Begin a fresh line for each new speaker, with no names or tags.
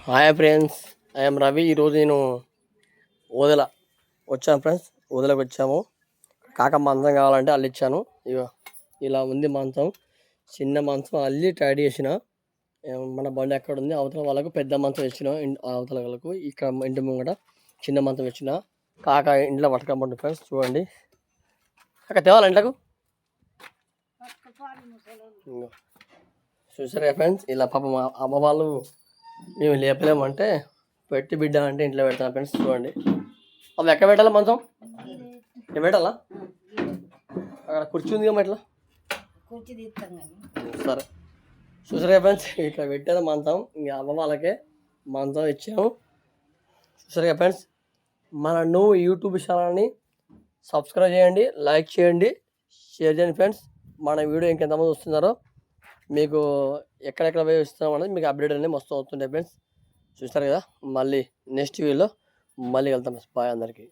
Hi friends, I'm Ravi. ఈరోజు నేను ఓదెల వచ్చాను ఫ్రెండ్స్. ఓదెలకు వచ్చాము. కాక మంచం కావాలంటే అల్లిచ్చాను. ఇగో ఇలా ఉంది మంచం. చిన్న మంచం అల్లి టైడ్ చేసిన. మన బండి ఎక్కడ ఉంది, అవతల వాళ్ళకు పెద్ద మంచం ఇచ్చిన, అవతల వాళ్ళకు ఇక్కడ ఇంటి ముంగట చిన్న మంచం ఇచ్చిన. కాక ఇంట్లో పట్టుకోమండి ఫ్రెండ్స్. చూడండి, కాక తేవాలి ఇంట్లోకు. చూసారా ఫ్రెండ్స్, ఇలా పాప మా అమ్మ వాళ్ళు మేము లేపలేమంటే పెట్టి బిడ్డ అంటే ఇంట్లో పెడతాను ఫ్రెండ్స్. చూడండి, అవి ఎక్కడ పెట్టాలా మంచం? నేను పెట్టాలా? అక్కడ కుర్చీ ఉంది కదా, ఎట్లా? సరే, చూసారా ఫ్రెండ్స్, ఇట్లా పెట్టాను మంచం. ఇంకా అమ్మ వాళ్ళకే మంచం ఇచ్చాము. చూసారా ఫ్రెండ్స్, మన నువ్వు యూట్యూబ్ ఛానల్ని సబ్స్క్రైబ్ చేయండి, లైక్ చేయండి, షేర్ చేయండి ఫ్రెండ్స్. మన వీడియో ఇంకెంతమంది వస్తున్నారో మీకు ఎక్కడెక్కడ పోయి ఇస్తున్నాం అనేది మీకు అప్డేట్ అనేది మస్తు అవుతుంటాయి ఫ్రెండ్స్. చూస్తారు కదా, మళ్ళీ నెక్స్ట్ వీడియోలో మళ్ళీ వెళ్తాం. బాయ్ అందరికీ.